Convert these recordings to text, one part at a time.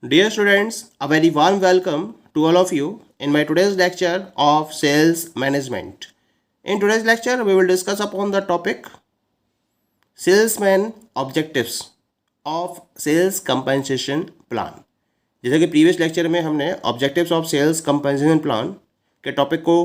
Dear students, a very warm welcome to all of you in my today's lecture of sales management. In today's lecture, we will discuss upon the topic salesman objectives of sales compensation plan. जैसे कि previous lecture में हमने objectives of sales compensation plan के topic को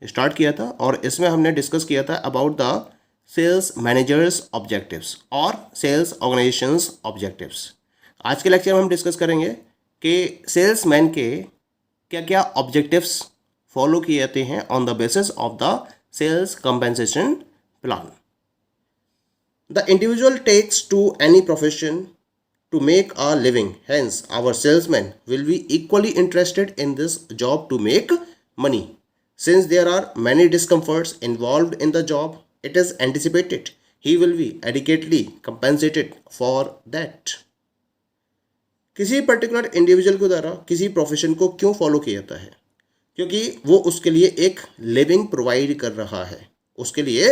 start किया था और इसमें हमने डिस्कस किया था about the sales managers objectives और सेल्स ऑर्गेनाइजेशंस ऑब्जेक्टिव्स। आज के लेक्चर में हम डिस्कस करेंगे कि सेल्समैन के क्या क्या ऑब्जेक्टिव्स फॉलो किए जाते हैं on the basis of the sales compensation plan. The individual takes to any profession to make a living. Hence, our salesman will be equally interested in this job to make money. Since there are many discomforts involved in the job, it is anticipated he will be adequately compensated for that. किसी particular individual के द्वारा किसी profession को क्यों follow किया जाता है? क्योंकि वो उसके लिए एक लिविंग प्रोवाइड कर रहा है, उसके लिए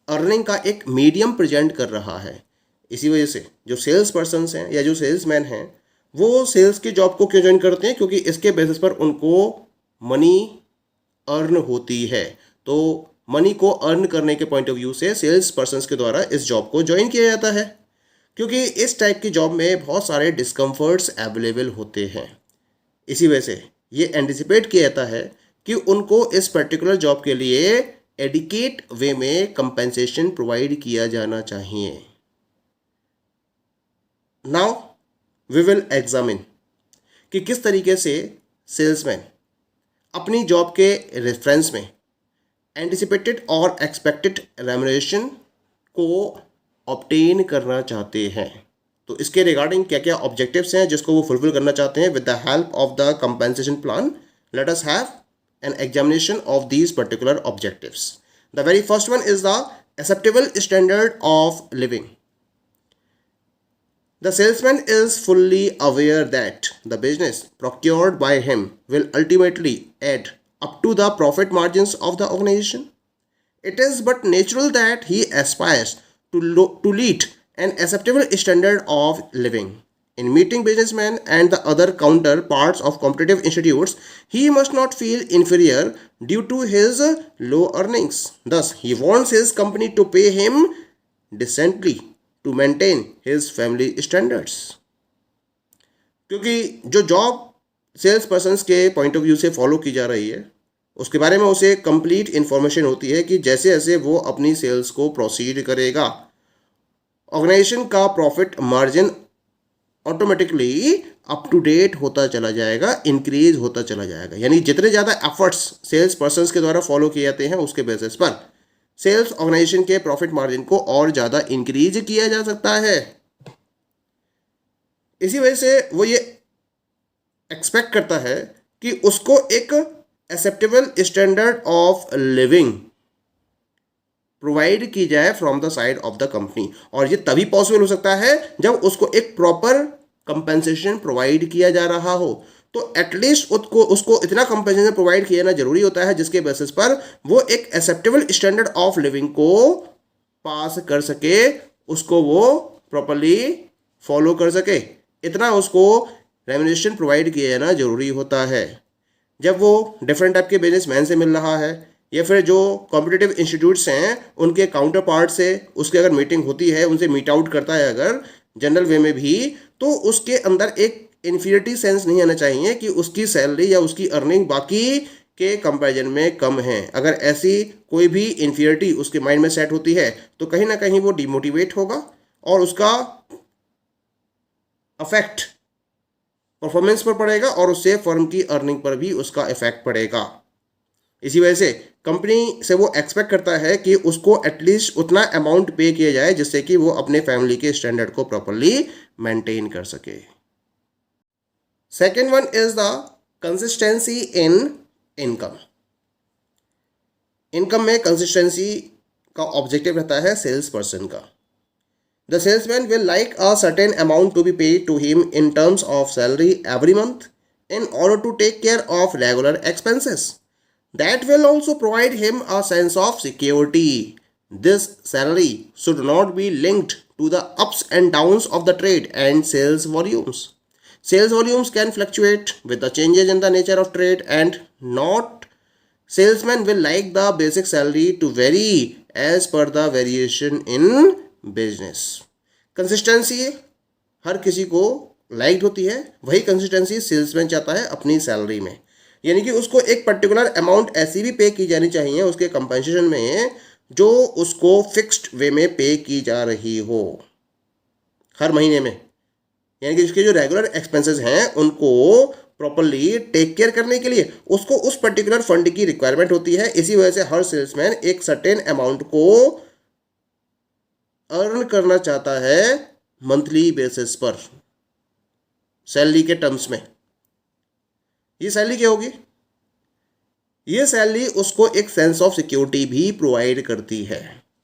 अर्निंग का एक मीडियम प्रेजेंट कर रहा है। इसी वजह से जो सेल्स पर्सन्स हैं या जो सेल्समैन हैं वो सेल्स की जॉब को क्यों ज्वाइन करते हैं? क्योंकि इसके बेसिस पर उनको मनी अर्न होती है। तो मनी को अर्न करने के पॉइंट ऑफ व्यू से सेल्स पर्सन्स के द्वारा इस जॉब को ज्वाइन किया जाता है, क्योंकि इस टाइप की जॉब में बहुत सारे डिस्कम्फर्ट्स अवेलेबल होते हैं। इसी वजह से ये एंटिसिपेट किया जाता है कि उनको इस पर्टिकुलर जॉब के लिए एडिकेट वे में कंपेंसेशन प्रोवाइड किया जाना चाहिए। नाउ वी विल एग्जामिन कि किस तरीके से सेल्समैन अपनी जॉब के रेफरेंस में एंटिसिपेटेड और एक्सपेक्टेड रेम्यूनरेशन को ऑब्टेन करना चाहते हैं। तो इसके रिगार्डिंग क्या क्या ऑब्जेक्टिव्स हैं जिसको वो फुलफिल करना चाहते हैं with the help of the compensation plan. Let us have an examination of these particular objectives. The very first one is the acceptable standard of living. The salesman is fully aware that the business procured by him will ultimately add up to the profit margins of the organization. It is but natural that he aspires to lead an acceptable standard of living. In meeting businessmen and the other counterparts of competitive institutes, he must not feel inferior due to his low earnings. Thus, he wants his company to pay him decently to maintain his family standards. क्योंकि जो job sales persons के point of view से follow की जा रही है उसके बारे में उसे कंप्लीट इन्फॉर्मेशन होती है कि जैसे जैसे वो अपनी सेल्स को प्रोसीड करेगा ऑर्गेनाइजेशन का profit margin automatically up to date होता चला जाएगा, इंक्रीज होता चला जाएगा। यानी जितने ज़्यादा एफर्ट्स सेल्स पर्सन्स के द्वारा फॉलो किए जाते हैं उसके बेसिस पर सेल्स ऑर्गेनाइजेशन के प्रॉफिट मार्जिन को और ज़्यादा इंक्रीज किया जा सकता है। इसी वजह से वो ये एक्सपेक्ट करता है कि उसको एक acceptable standard of living provide की जाए from the side of the company. और ये तभी पॉसिबल हो सकता है जब उसको एक प्रॉपर कंपेंसेशन प्रोवाइड किया जा रहा हो। तो एटलीस्ट उसको इतना कंपेंसेशन प्रोवाइड किया जाना जरूरी होता है जिसके बेसिस पर वो एक एक्सेप्टेबल स्टैंडर्ड ऑफ लिविंग को पास कर सके, उसको वो प्रॉपरली फॉलो कर सके। इतना उसको रेम्यूनरेशन प्रोवाइड किया जाना जरूरी होता है। जब वो डिफरेंट टाइप के बिजनेसमैन से मिल रहा है या फिर जो कॉम्पिटिटिव इंस्टीट्यूट्स हैं उनके काउंटर पार्ट से उसकी अगर मीटिंग होती है, उनसे मीट आउट करता है अगर जनरल वे में भी, तो उसके अंदर एक इन्फीरियरिटी सेंस नहीं आना चाहिए कि उसकी सैलरी या उसकी अर्निंग बाकी के कंपैरिजन में कम है। अगर ऐसी कोई भी इन्फीरियरिटी उसके माइंड में सेट होती है तो कहीं ना कहीं वो डिमोटिवेट होगा और उसका अफेक्ट परफॉर्मेंस पर पड़ेगा और उससे फर्म की अर्निंग पर भी उसका इफेक्ट पड़ेगा। इसी वजह से कंपनी से वो एक्सपेक्ट करता है कि उसको एटलीस्ट उतना अमाउंट पे किया जाए जिससे कि वो अपने फैमिली के स्टैंडर्ड को प्रॉपरली मेंटेन कर सके। Second one is the consistency in income. Income में कंसिस्टेंसी का ऑब्जेक्टिव रहता है सेल्स पर्सन का। The salesman will like a certain amount to be paid to him in terms of salary every month in order to take care of regular expenses. That will also provide him a sense of security. This salary should not be linked to the ups and downs of the trade and sales volumes. Sales volumes can fluctuate with the changes in the nature of trade and not salesmen will like the basic salary to vary as per the variation in business. Consistency हर किसी को like होती है, वही consistency salesman चाहता है अपनी salary में, यानी कि उसको एक पर्टिकुलर अमाउंट ऐसी भी पे की जानी चाहिए उसके कंपनसेशन में जो उसको फिक्स्ड वे में पे की जा रही हो हर महीने में, यानी कि उसके जो रेगुलर एक्सपेंसेस हैं उनको प्रॉपरली टेक केयर करने के लिए उसको उस पर्टिकुलर फंड की रिक्वायरमेंट होती है। इसी वजह से हर सेल्समैन एक सर्टेन अमाउंट को अर्न करना चाहता है मंथली बेसिस पर सैलरी के टर्म्स में। ये सैलरी क्या होगी? ये सैलरी उसको एक सेंस ऑफ सिक्योरिटी भी प्रोवाइड करती है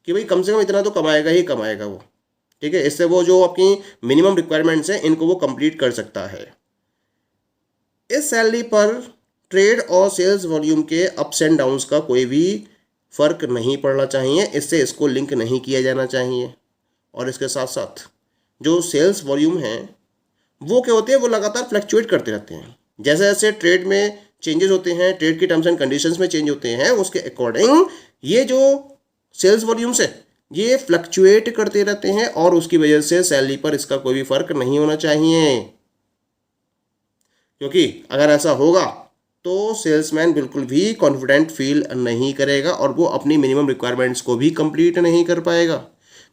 कि भाई कम से कम इतना तो कमाएगा ही कमाएगा वो, ठीक है। इससे वो जो अपनी मिनिमम रिक्वायरमेंट्स हैं इनको वो कंप्लीट कर सकता है। इस सैलरी पर ट्रेड और सेल्स वॉल्यूम के अप्स एंड डाउन्स का कोई भी फर्क नहीं पड़ना चाहिए, इससे इसको लिंक नहीं किया जाना चाहिए। और इसके साथ साथ जो सेल्स वॉल्यूम हैं वो क्या होते हैं, वो लगातार फ्लक्चुएट करते रहते हैं। जैसे जैसे ट्रेड में चेंजेस होते हैं, ट्रेड की टर्म्स एंड कंडीशंस में चेंज होते हैं, उसके अकॉर्डिंग ये जो सेल्स वॉल्यूम्स है ये फ्लक्चुएट करते रहते हैं और उसकी वजह से सैलरी पर इसका कोई भी फर्क नहीं होना चाहिए। क्योंकि अगर ऐसा होगा तो सेल्समैन बिल्कुल भी कॉन्फिडेंट फील नहीं करेगा और वो अपनी मिनिमम रिक्वायरमेंट्स को भी कंप्लीट नहीं कर पाएगा।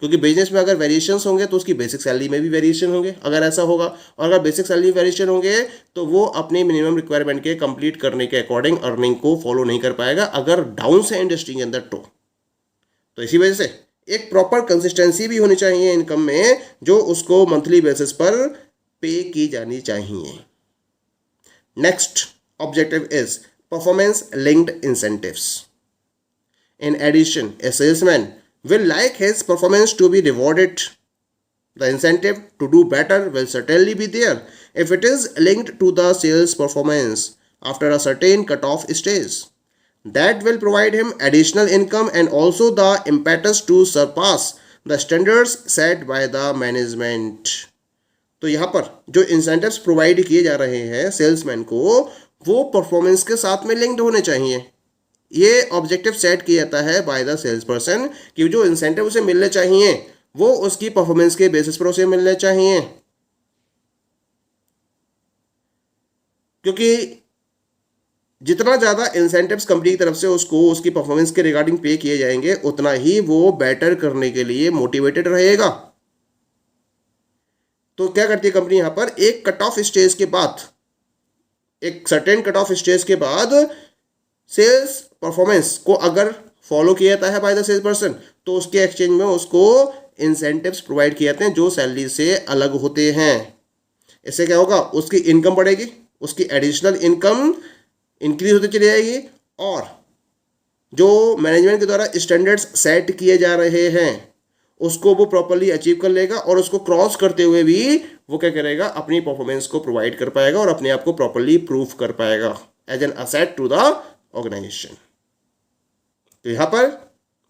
क्योंकि बिजनेस में अगर वेरिएशंस होंगे तो उसकी बेसिक सैलरी में भी वेरिएशन होंगे अगर ऐसा होगा, और अगर बेसिक सैलरी में वेरिएशन होंगे तो वो अपनी मिनिमम रिक्वायरमेंट के कंप्लीट करने के अकॉर्डिंग अर्निंग को फॉलो नहीं कर पाएगा अगर डाउन से इंडस्ट्री के अंदर तो इसी वजह से एक प्रॉपर कंसिस्टेंसी भी होनी चाहिए इनकम में जो उसको मंथली बेसिस पर पे की जानी चाहिए। Next objective is performance linked incentives. In addition a salesman will like his performance to be rewarded. The incentive to do better will certainly be there if it is linked to the sales performance after a certain cutoff stage. That will provide him additional income and also the impetus to surpass the standards set by the management. तो यहाँ पर जो incentives provide किए जा रहे हैं salesman को वो परफॉर्मेंस के साथ में लिंक्ड होने चाहिए। ये ऑब्जेक्टिव सेट किया जाता है बाय द सेल्स पर्सन कि जो इंसेंटिव उसे मिलने चाहिए वो उसकी परफॉर्मेंस के बेसिस पर उसे मिलने चाहिए। क्योंकि जितना ज़्यादा इंसेंटिव्स कंपनी की तरफ से उसको उसकी परफॉर्मेंस के रिगार्डिंग पे किए जाएंगे उतना ही वो बेटर करने के लिए मोटिवेटेड रहेगा। तो क्या करती है कंपनी यहाँ पर, एक कट ऑफ स्टेज के बाद, एक सर्टेन कट ऑफ स्टेज के बाद सेल्स परफॉर्मेंस को अगर फॉलो किया जाता है बाय द सेल्स पर्सन तो उसके एक्सचेंज में उसको इंसेंटिव्स प्रोवाइड किए जाते हैं जो सैलरी से अलग होते हैं। इससे क्या होगा, उसकी इनकम बढ़ेगी, उसकी एडिशनल इनकम इंक्रीज होती चली जाएगी और जो मैनेजमेंट के द्वारा स्टैंडर्ड्स सेट किए जा रहे हैं उसको वो प्रॉपरली अचीव कर लेगा और उसको क्रॉस करते हुए भी वो क्या करेगा, अपनी परफॉर्मेंस को प्रोवाइड कर पाएगा और अपने आप को प्रॉपरली प्रूव कर पाएगा as an asset to the organisation. तो यहाँ पर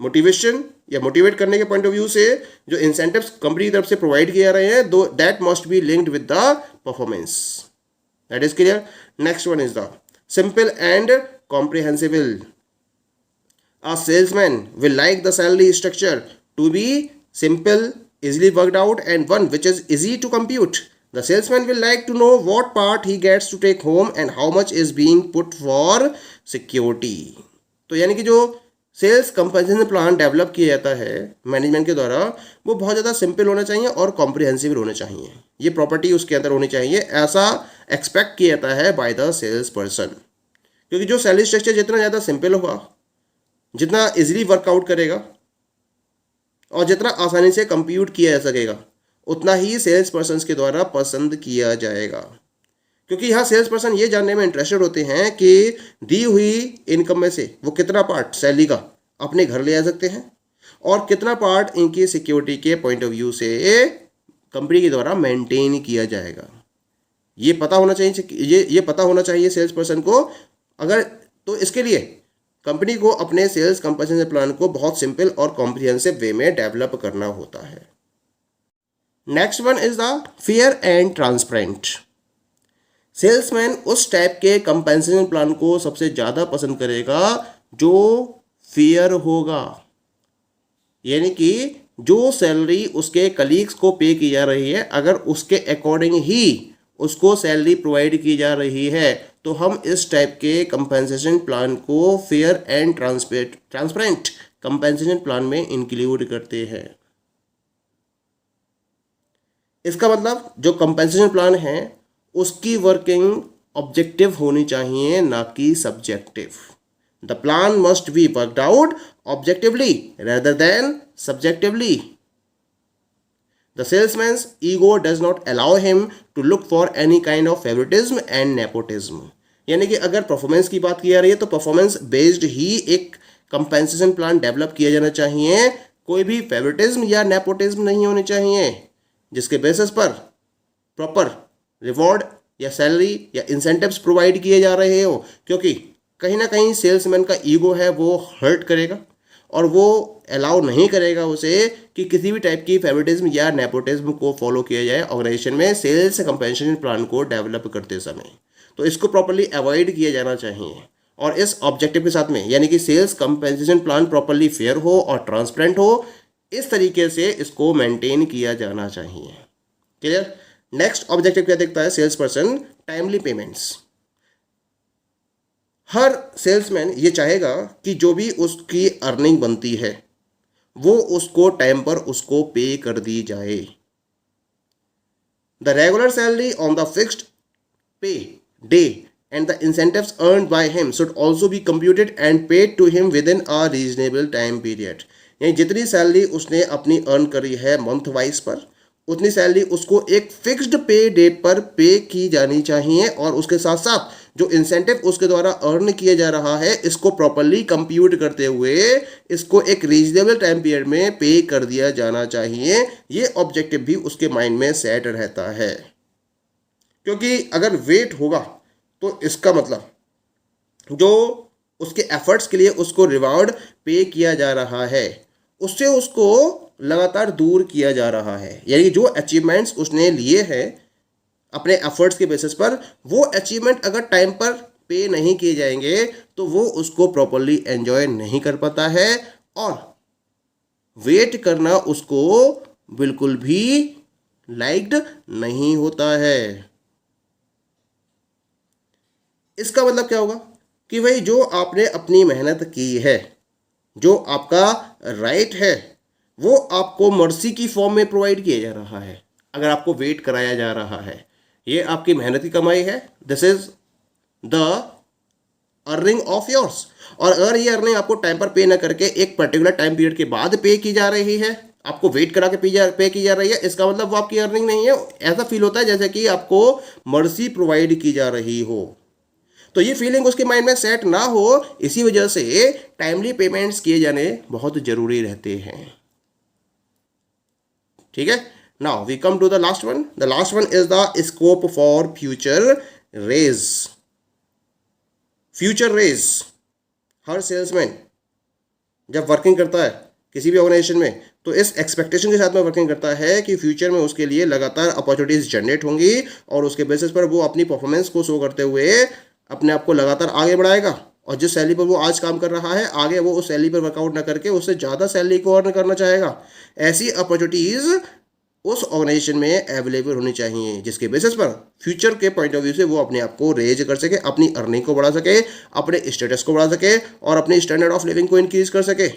मोटिवेशन या मोटिवेट करने के पॉइंट ऑफ व्यू से जो इंसेंटिव्स कंपनी की तरफ से प्रोवाइड किए जा रहे हैं दो that must be linked with the performance. That is clear. Next one is the simple and comprehensible. A salesman will like the salary structure to be simple, easily worked out and one which is easy to compute. The salesman will like to know what part he gets to take home and how much is being put for security. तो यानी कि जो sales compensation plan develop किया जाता है management के द्वारा वो बहुत ज़्यादा सिंपल होना चाहिए और कॉम्प्रिहेंसिव होने चाहिए। ये प्रॉपर्टी उसके अंदर होनी चाहिए, ऐसा एक्सपेक्ट किया जाता है बाय द सेल्स पर्सन। क्योंकि जो सैलरी स्ट्रक्चर जितना ज़्यादा सिंपल होगा, जितना इजीली वर्कआउट करेगा और जितना आसानी से कंप्यूट किया जा सकेगा उतना ही सेल्स पर्सन के द्वारा पसंद किया जाएगा। क्योंकि यहाँ सेल्स पर्सन ये जानने में इंटरेस्टेड होते हैं कि दी हुई इनकम में से वो कितना पार्ट सैलरी का अपने घर ले आ सकते हैं और कितना पार्ट इनकी सिक्योरिटी के पॉइंट ऑफ व्यू से कंपनी के द्वारा मेंटेन किया जाएगा। ये पता होना चाहिए, ये पता होना चाहिए सेल्स पर्सन को। अगर तो इसके लिए कंपनी को अपने सेल्स कंपनसेशन प्लान को बहुत सिंपल और कॉम्प्रिहेंसिव वे में डेवलप करना होता है। Next one is the fair and transparent. Salesman उस टाइप के कंपेंसेशन प्लान को सबसे ज़्यादा पसंद करेगा जो फेयर होगा, यानी कि जो सैलरी उसके कलीग्स को पे की जा रही है अगर उसके अकॉर्डिंग ही उसको सैलरी प्रोवाइड की जा रही है तो हम इस टाइप के कंपेंसेशन प्लान को fair and transparent compensation plan में इंक्लूड करते हैं। इसका मतलब जो कंपेंसेशन प्लान है उसकी वर्किंग ऑब्जेक्टिव होनी चाहिए, ना कि subjective. The plan must be worked out objectively rather than subjectively. The salesman's ego does not allow him to look for any kind of favoritism and nepotism. यानी कि अगर performance की बात की जा रही है तो परफॉर्मेंस बेस्ड ही एक कंपेंसेशन प्लान डेवलप किया जाना चाहिए, कोई भी फेवरेटिज्म या नेपोटिज्म नहीं होनी चाहिए जिसके बेसिस पर प्रॉपर रिवॉर्ड या सैलरी या इंसेंटिव्स प्रोवाइड किए जा रहे हो, क्योंकि कहीं ना कहीं सेल्समैन का ईगो है वो हर्ट करेगा और वो अलाउ नहीं करेगा उसे कि किसी भी टाइप की फेवरेटिज्म या नेपोटिज्म को फॉलो किया जाए ऑर्गेनाइजेशन में सेल्स कंपेंसेशन प्लान को डेवलप करते समय। तो इसको प्रॉपर्ली अवॉइड किया जाना चाहिए और इस ऑब्जेक्टिव के साथ में, यानी कि sales compensation plan properly fair हो और ट्रांसपेरेंट हो, इस तरीके से इसको मेंटेन किया जाना चाहिए। क्लियर। नेक्स्ट ऑब्जेक्टिव क्या देखता है सेल्स पर्सन? Timely payments. हर सेल्समैन ये चाहेगा कि जो भी उसकी अर्निंग बनती है वो उसको टाइम पर उसको पे कर दी जाए। The regular salary on the fixed पे day and the incentives earned by him should also be computed and paid to him within a reasonable time period. यानी जितनी सैलरी उसने अपनी अर्न करी है मंथ वाइज पर उतनी सैलरी उसको एक फिक्स्ड पे डेट पर पे की जानी चाहिए और उसके साथ साथ जो इंसेंटिव उसके द्वारा अर्न किया जा रहा है इसको प्रॉपर्ली कंप्यूट करते हुए इसको एक रीजनेबल टाइम पीरियड में पे कर दिया जाना चाहिए। ये ऑब्जेक्टिव भी उसके माइंड में सेट रहता है, क्योंकि अगर वेट होगा तो इसका मतलब जो उसके एफर्ट्स के लिए उसको रिवॉर्ड पे किया जा रहा है उससे उसको लगातार दूर किया जा रहा है, यानी कि जो अचीवमेंट्स उसने लिए हैं अपने एफर्ट्स के बेसिस पर वो अचीवमेंट अगर टाइम पर पे नहीं किए जाएंगे तो वो उसको प्रॉपर्ली एंजॉय नहीं कर पाता है और वेट करना उसको बिल्कुल भी लाइक्ड नहीं होता है। इसका मतलब क्या होगा कि भाई जो आपने अपनी मेहनत की है, जो आपका राइट है, वो आपको मर्सी की फॉर्म में प्रोवाइड किया जा रहा है। अगर आपको वेट कराया जा रहा है, ये आपकी मेहनत की कमाई है, this is the earning of yours. और अगर ये अर्निंग आपको टाइम पर पे ना करके एक पर्टिकुलर टाइम पीरियड के बाद पे की जा रही है, आपको वेट करा के पे की जा रही है, इसका मतलब वो आपकी अर्निंग नहीं है। ऐसा फील होता है जैसे कि आपको मर्सी प्रोवाइड की जा रही हो। तो ये फीलिंग उसके माइंड में सेट ना हो, इसी वजह से टाइमली पेमेंट्स किए जाने बहुत जरूरी रहते हैं। ठीक है। Now we come to the last one. The last one is the scope for future raise. Future raise हर सेल्समैन जब वर्किंग करता है किसी भी ऑर्गेनाइजेशन में तो इस एक्सपेक्टेशन के साथ में वर्किंग करता है कि फ्यूचर में उसके लिए लगातार अपॉर्चुनिटीज जनरेट होंगी और उसके बेसिस पर वो अपनी परफॉर्मेंस को शो करते हुए अपने आप को लगातार आगे बढ़ाएगा और जिस सैलरी पर वो आज काम कर रहा है आगे वो उस सैलरी पर वर्कआउट ना करके उससे ज़्यादा सैलरी को अर्न करना चाहेगा। ऐसी अपॉर्चुनिटीज़ उस ऑर्गेनाइजेशन में अवेलेबल होनी चाहिए जिसके बेसिस पर फ्यूचर के पॉइंट ऑफ व्यू से वो अपने आप को रेज कर सके, अपनी अर्निंग को बढ़ा सके, अपने स्टेटस को बढ़ा सके और अपनी स्टैंडर्ड ऑफ लिविंग को इंक्रीज कर सके,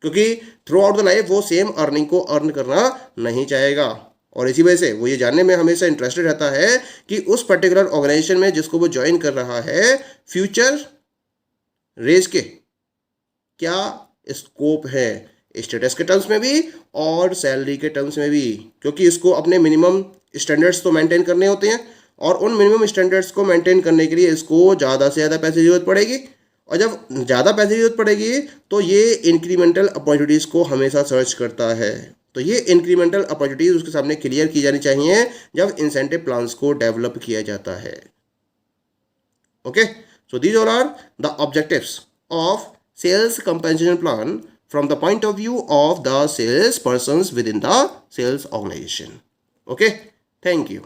क्योंकि थ्रू आउट द लाइफ वो सेम अर्निंग को अर्न करना नहीं चाहेगा। और इसी वजह से वो ये जानने में हमेशा इंटरेस्टेड रहता है कि उस पर्टिकुलर ऑर्गेनाइजेशन में जिसको वो ज्वाइन कर रहा है फ्यूचर रेज के क्या स्कोप है, स्टेटस के टर्म्स में भी और सैलरी के टर्म्स में भी, क्योंकि इसको अपने मिनिमम स्टैंडर्ड्स तो मेंटेन करने होते हैं और उन मिनिमम स्टैंडर्ड्स को मेंटेन करने के लिए इसको ज़्यादा से ज़्यादा पैसे की जरूरत पड़ेगी और जब ज़्यादा पैसे की जरूरत पड़ेगी तो ये इंक्रीमेंटल अपॉर्चुनिटीज़ को हमेशा सर्च करता है। तो ये इंक्रीमेंटल अपॉर्चुनिटीज़ उसके सामने क्लियर की जानी चाहिए जब इंसेंटिव प्लान्स को डेवलप किया जाता है। Okay, so these all are the objectives of sales compensation plan from the point of view of the sales persons within the sales organization. Okay, thank you.